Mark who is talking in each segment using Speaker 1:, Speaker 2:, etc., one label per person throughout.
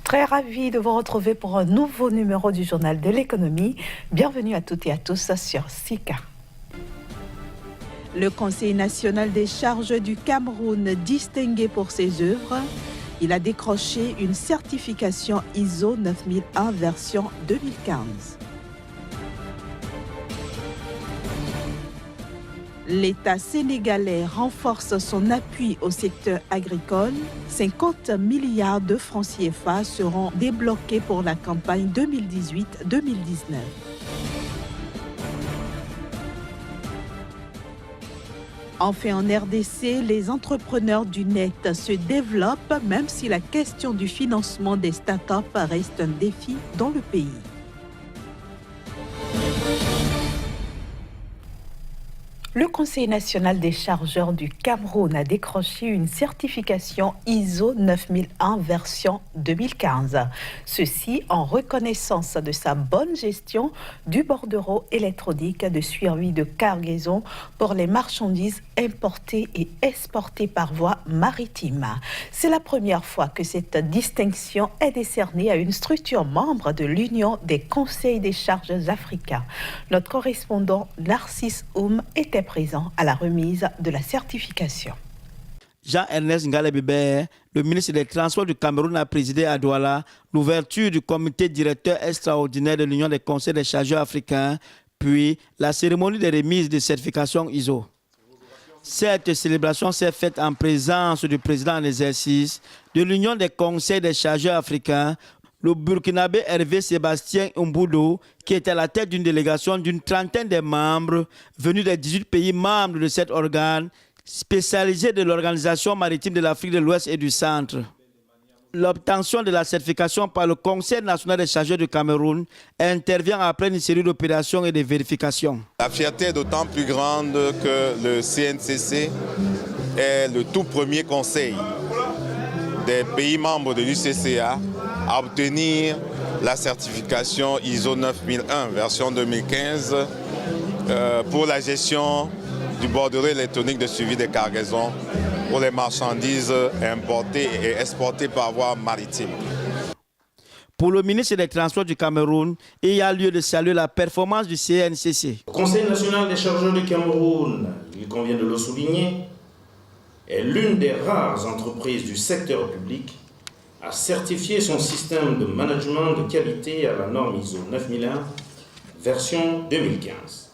Speaker 1: Très ravi de vous retrouver pour un nouveau numéro du Journal de l'économie. Bienvenue à toutes et à tous sur SICA. Le Conseil national des charges du Cameroun, distingué pour ses œuvres, il a décroché une certification ISO 9001 version 2015. L'État sénégalais renforce son appui au secteur agricole. 50 milliards de francs CFA seront débloqués pour la campagne 2018-2019. Enfin, en RDC, les entrepreneurs du net se développent, même si la question du financement des startups reste un défi dans le pays. Le Conseil national des chargeurs du Cameroun a décroché une certification ISO 9001 version 2015. Ceci en reconnaissance de sa bonne gestion du bordereau électronique de suivi de cargaison pour les marchandises importées et exportées par voie maritime. C'est la première fois que cette distinction est décernée à une structure membre de l'Union des conseils des charges africains. Notre correspondant Narcisse Oum était présent à la remise de la certification.
Speaker 2: Jean-Ernest Ngalé-Bébé, le ministre des Transports du Cameroun, a présidé à Douala l'ouverture du comité directeur extraordinaire de l'Union des conseils des chargeurs africains, puis la cérémonie de remise de certification ISO. Cette célébration s'est faite en présence du président en exercice de l'Union des conseils des chargeurs africains, le Burkinabé Hervé Sébastien Mboudo, qui était à la tête d'une délégation d'une trentaine de membres venus des 18 pays membres de cet organe spécialisé de l'Organisation maritime de l'Afrique de l'Ouest et du Centre. L'obtention de la certification par le Conseil national des chargeurs du Cameroun intervient après une série d'opérations et de vérifications.
Speaker 3: La fierté est d'autant plus grande que le CNCC est le tout premier conseil des pays membres de l'UCCA à obtenir la certification ISO 9001 version 2015 pour la gestion du bordereau électronique de suivi des cargaisons pour les marchandises importées et exportées par voie maritime.
Speaker 2: Pour le ministre des Transports du Cameroun, il y a lieu de saluer la performance du CNCC.
Speaker 4: Le Conseil national des chargeurs du Cameroun, il convient de le souligner, est l'une des rares entreprises du secteur public à certifier son système de management de qualité à la norme ISO 9001, version 2015.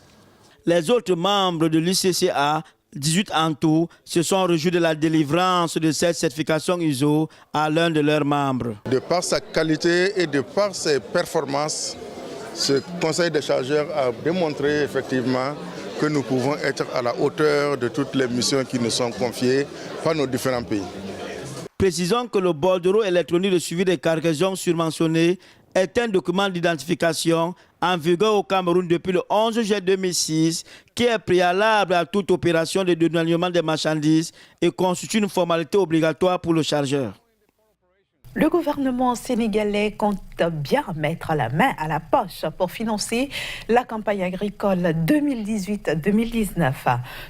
Speaker 2: Les autres membres de l'UCCA, 18 en tout, se sont réjouis de la délivrance de cette certification ISO à l'un de leurs membres.
Speaker 5: De par sa qualité et de par ses performances, ce conseil des chargeurs a démontré effectivement que nous pouvons être à la hauteur de toutes les missions qui nous sont confiées par nos différents pays.
Speaker 2: Précisons que le bordereau électronique de suivi des cargaisons surmentionné est un document d'identification en vigueur au Cameroun depuis le 11 juillet 2006 qui est préalable à toute opération de dédouanement des marchandises et constitue une formalité obligatoire pour le chargeur.
Speaker 1: Le gouvernement sénégalais compte bien mettre la main à la poche pour financer la campagne agricole 2018-2019.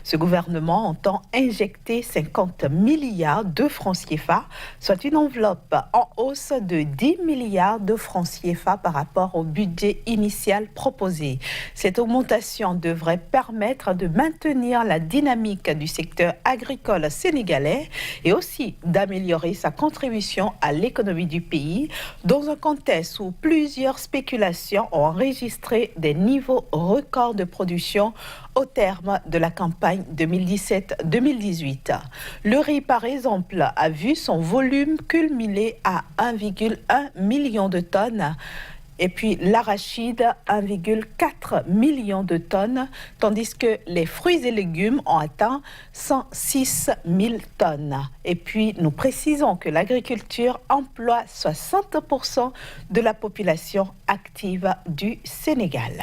Speaker 1: Ce gouvernement entend injecter 50 milliards de francs CFA, soit une enveloppe en hausse de 10 milliards de francs CFA par rapport au budget initial proposé. Cette augmentation devrait permettre de maintenir la dynamique du secteur agricole sénégalais et aussi d'améliorer sa contribution à l'économie du pays dans un contexte où plusieurs spéculations ont enregistré des niveaux records de production au terme de la campagne 2017-2018. Le riz, par exemple, a vu son volume culminer à 1,1 million de tonnes. Et puis l'arachide, 1,4 million de tonnes, tandis que les fruits et légumes ont atteint 106 000 tonnes. Et puis nous précisons que l'agriculture emploie 60% de la population active du Sénégal.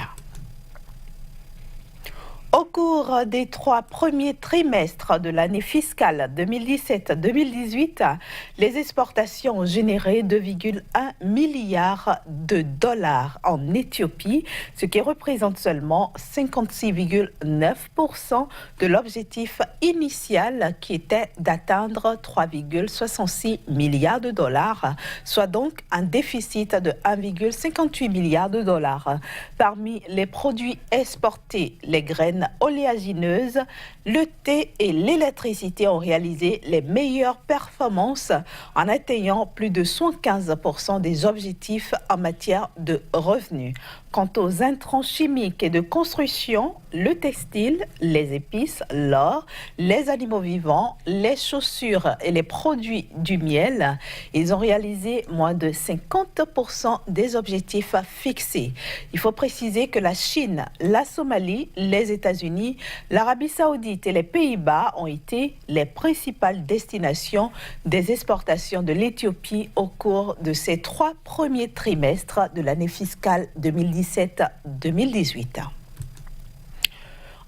Speaker 1: Au cours des 3 premiers trimestres de l'année fiscale 2017-2018, les exportations ont généré 2,1 milliards de dollars en Éthiopie, ce qui représente seulement 56,9% de l'objectif initial qui était d'atteindre 3,66 milliards de dollars, soit donc un déficit de 1,58 milliard de dollars. Parmi les produits exportés, les graines oléagineuses, le thé et l'électricité ont réalisé les meilleures performances en atteignant plus de 115% des objectifs en matière de revenus. Quant aux intrants chimiques et de construction, le textile, les épices, l'or, les animaux vivants, les chaussures et les produits du miel, ils ont réalisé moins de 50% des objectifs fixés. Il faut préciser que la Chine, la Somalie, les États-Unis, l'Arabie Saoudite et les Pays-Bas ont été les principales destinations des exportations de l'Éthiopie au cours de ces 3 premiers trimestres de l'année fiscale 2017-2018.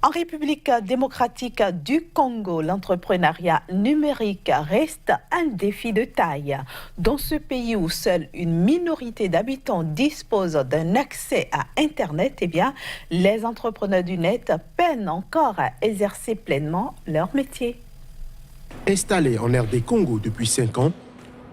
Speaker 1: En République démocratique du Congo, l'entrepreneuriat numérique reste un défi de taille. Dans ce pays où seule une minorité d'habitants dispose d'un accès à Internet, les entrepreneurs du net peinent encore à exercer pleinement leur métier.
Speaker 6: Installé en RD Congo depuis 5 ans,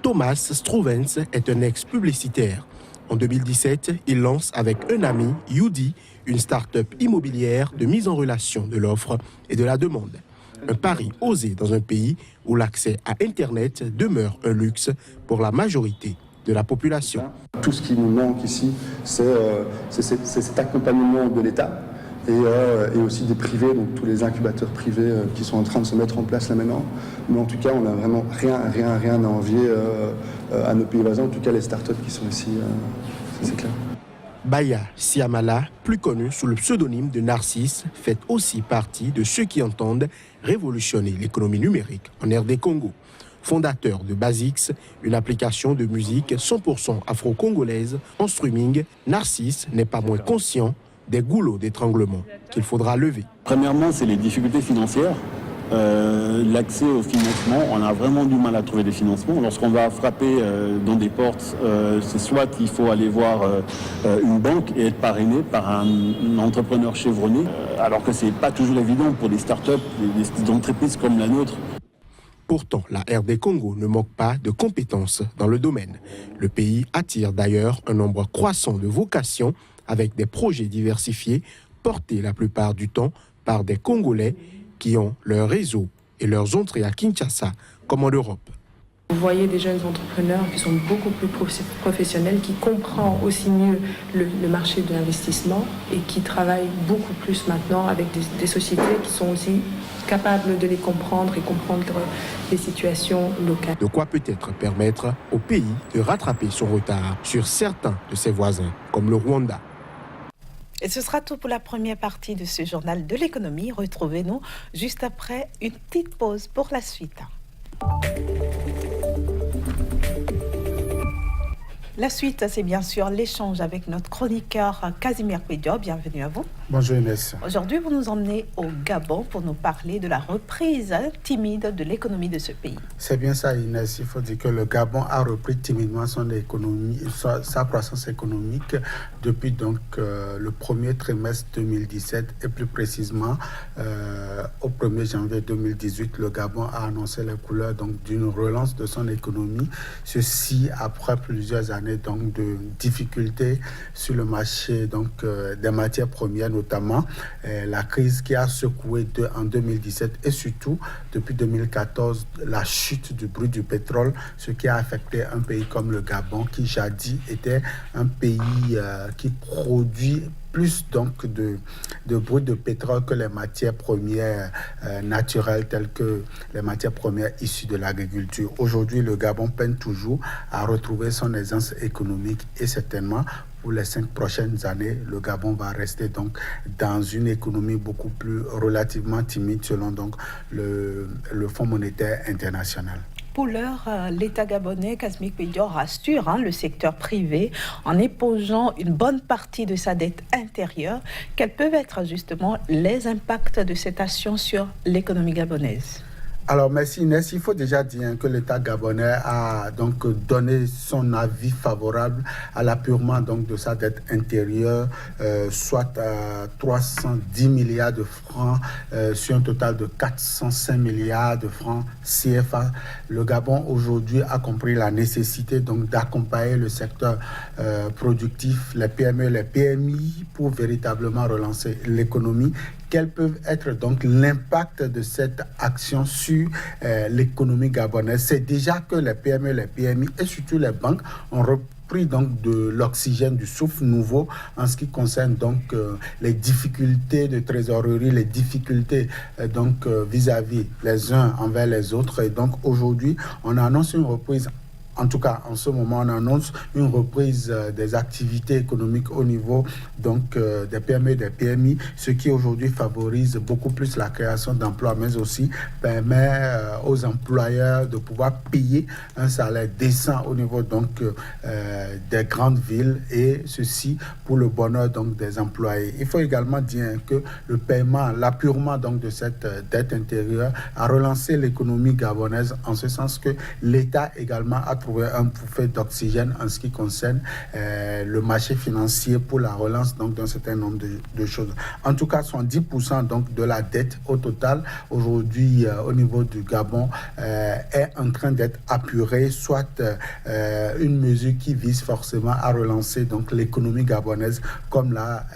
Speaker 6: Thomas Strouvens est un ex-publicitaire. En 2017, il lance avec un ami, Yudi, une start-up immobilière de mise en relation de l'offre et de la demande. Un pari osé dans un pays où l'accès à Internet demeure un luxe pour la majorité de la population.
Speaker 7: Tout ce qui nous manque ici, c'est cet accompagnement de l'État et aussi des privés, donc tous les incubateurs privés qui sont en train de se mettre en place là maintenant. Mais en tout cas, on n'a vraiment rien à envier à nos pays voisins, en tout cas les startups qui sont ici, c'est clair.
Speaker 6: Baya Siamala, plus connu sous le pseudonyme de Narcisse, fait aussi partie de ceux qui entendent révolutionner l'économie numérique en RD Congo. Fondateur de Basix, une application de musique 100% afro-congolaise en streaming, Narcisse n'est pas moins conscient des goulots d'étranglement qu'il faudra lever.
Speaker 8: Premièrement, c'est les difficultés financières. L'accès au financement, on a vraiment du mal à trouver des financements. Lorsqu'on va frapper dans des portes, c'est soit qu'il faut aller voir une banque et être parrainé par un entrepreneur chevronné, alors que c'est pas toujours évident pour des startups, des entreprises comme la nôtre.
Speaker 6: Pourtant, la RD Congo ne manque pas de compétences dans le domaine. Le pays attire d'ailleurs un nombre croissant de vocations avec des projets diversifiés portés la plupart du temps par des Congolais qui ont leur réseau et leurs entrées à Kinshasa comme en Europe.
Speaker 9: Vous voyez des jeunes entrepreneurs qui sont beaucoup plus professionnels, qui comprennent aussi mieux le marché de l'investissement et qui travaillent beaucoup plus maintenant avec des sociétés qui sont aussi capables de les comprendre et comprendre les situations locales.
Speaker 6: De quoi peut-être permettre au pays de rattraper son retard sur certains de ses voisins, comme le Rwanda.
Speaker 1: Et ce sera tout pour la première partie de ce journal de l'économie. Retrouvez-nous juste après une petite pause pour la suite. La suite, c'est bien sûr l'échange avec notre chroniqueur Casimir Pédio. Bienvenue à vous.
Speaker 10: Bonjour Inès.
Speaker 1: Aujourd'hui, vous nous emmenez au Gabon pour nous parler de la reprise timide de l'économie de ce pays.
Speaker 10: C'est bien ça Inès. Il faut dire que le Gabon a repris timidement son économie, sa croissance économique depuis donc le premier trimestre 2017 et plus précisément au 1er janvier 2018, le Gabon a annoncé les couleurs donc d'une relance de son économie. Ceci après plusieurs années donc de difficultés sur le marché donc des matières premières, notamment la crise qui a secoué en 2017 et surtout depuis 2014 la chute du brut du pétrole, ce qui a affecté un pays comme le Gabon qui jadis était un pays qui produit plus donc de brut de pétrole que les matières premières naturelles telles que les matières premières issues de l'agriculture. Aujourd'hui, le Gabon peine toujours à retrouver son aisance économique et certainement pour les 5 prochaines années, le Gabon va rester donc dans une économie beaucoup plus relativement timide selon donc le Fonds monétaire international.
Speaker 1: Pour l'heure, l'État gabonais, Kazmi Kouidio, rassure le secteur privé en épongeant une bonne partie de sa dette intérieure. Quels peuvent être justement les impacts de cette action sur l'économie gabonaise?
Speaker 10: Alors, merci Inès. Il faut déjà dire que l'État gabonais a donc donné son avis favorable à l'appurement donc de sa dette intérieure, soit à 310 milliards de francs sur un total de 405 milliards de francs CFA. Le Gabon aujourd'hui a compris la nécessité donc d'accompagner le secteur productif, les PME, les PMI pour véritablement relancer l'économie. Quels peuvent être donc l'impact de cette action sur l'économie gabonaise? C'est déjà que les PME, les PMI et surtout les banques ont repris donc de l'oxygène, du souffle nouveau en ce qui concerne donc les difficultés de trésorerie, les difficultés donc vis-à-vis les uns envers les autres. Et donc aujourd'hui, on annonce une reprise. En tout cas, en ce moment, on annonce une reprise des activités économiques au niveau donc, des PME et des PMI, ce qui aujourd'hui favorise beaucoup plus la création d'emplois, mais aussi permet aux employeurs de pouvoir payer un salaire décent au niveau donc, des grandes villes, et ceci pour le bonheur donc, des employés. Il faut également dire que le paiement, l'appurement donc, de cette dette intérieure a relancé l'économie gabonaise, en ce sens que l'État également a trouvé un bouffet d'oxygène en ce qui concerne le marché financier pour la relance donc d'un certain nombre de choses. En tout cas, 70% donc de la dette au total aujourd'hui au niveau du Gabon est en train d'être apurée, soit une mesure qui vise forcément à relancer donc l'économie gabonaise, comme l'a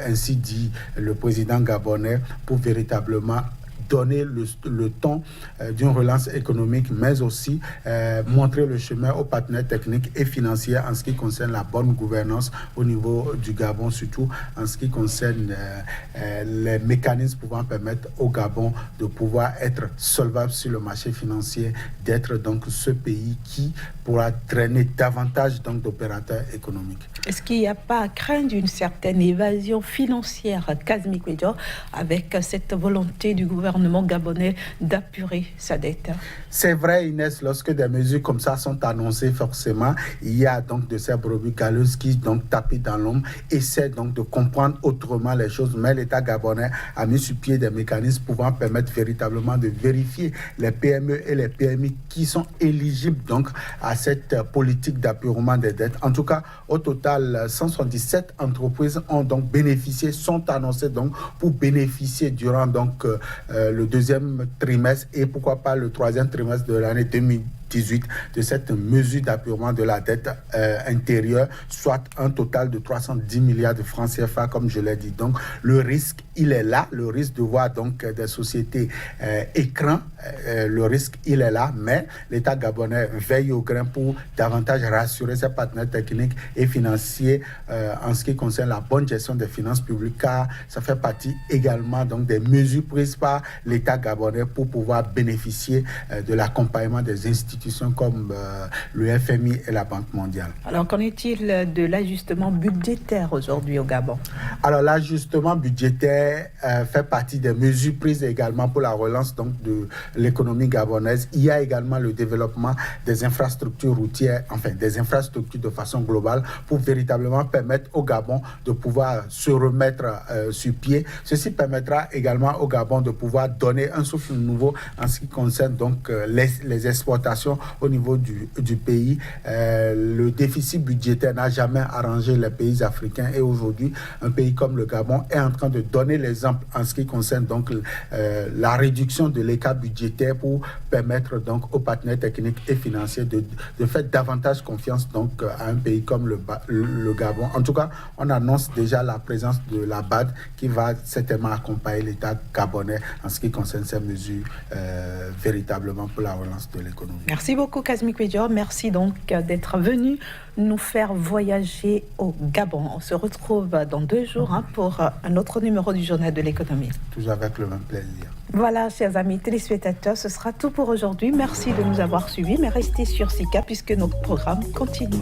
Speaker 10: ainsi dit le président gabonais, pour véritablement donner le ton d'une relance économique, mais aussi montrer le chemin aux partenaires techniques et financiers en ce qui concerne la bonne gouvernance au niveau du Gabon, surtout en ce qui concerne les mécanismes pouvant permettre au Gabon de pouvoir être solvable sur le marché financier, d'être donc ce pays qui pourra traîner davantage donc d'opérateurs économiques.
Speaker 1: Est-ce qu'il n'y a pas à craindre une certaine évasion financière, Kazmi Kouidio, avec cette volonté du gouvernement gabonais d'apurer sa dette?
Speaker 10: C'est vrai, Inès, lorsque des mesures comme ça sont annoncées, forcément, il y a donc de ces brebis galeuses qui donc tapent dans l'ombre, essaient donc de comprendre autrement les choses, mais l'État gabonais a mis sur pied des mécanismes pouvant permettre véritablement de vérifier les PME et les PMI qui sont éligibles donc à cette politique d'appurement des dettes. En tout cas, au total, 177 entreprises ont donc bénéficié, sont annoncées donc pour bénéficier durant donc le deuxième trimestre et pourquoi pas le troisième trimestre de l'année 2018 de cette mesure d'appurement de la dette intérieure, soit un total de 310 milliards de francs CFA, comme je l'ai dit. Donc le risque, il est là, le risque de voir donc des sociétés écran, le risque, il est là, mais l'État gabonais veille au grain pour davantage rassurer ses partenaires techniques et financiers en ce qui concerne la bonne gestion des finances publiques, car ça fait partie également donc des mesures prises par l'État gabonais pour pouvoir bénéficier de l'accompagnement des institutions comme le FMI et la Banque mondiale.
Speaker 1: Alors, qu'en est-il de l'ajustement budgétaire aujourd'hui au Gabon?
Speaker 10: Alors, l'ajustement budgétaire fait partie des mesures prises également pour la relance donc, de l'économie gabonaise. Il y a également le développement des infrastructures routières, enfin des infrastructures de façon globale, pour véritablement permettre au Gabon de pouvoir se remettre sur pied. Ceci permettra également au Gabon de pouvoir donner un souffle nouveau en ce qui concerne donc les exportations au niveau du pays. Le déficit budgétaire n'a jamais arrangé les pays africains, et aujourd'hui, un pays comme le Gabon est en train de donner l'exemple en ce qui concerne donc la réduction de l'écart budgétaire pour permettre donc aux partenaires techniques et financiers de faire davantage confiance donc à un pays comme le Gabon. En tout cas, on annonce déjà la présence de la BAD qui va certainement accompagner l'État gabonais en ce qui concerne ces mesures véritablement pour la relance de l'économie.
Speaker 1: Merci beaucoup, Kazmi Kouidio. Merci donc d'être venu nous faire voyager au Gabon. On se retrouve dans 2 jours pour un autre numéro du Journal de l'économie.
Speaker 10: Toujours avec le même plaisir.
Speaker 1: Voilà, chers amis téléspectateurs, ce sera tout pour aujourd'hui. Merci de nous avoir suivis, mais restez sur SICA puisque notre programme continue.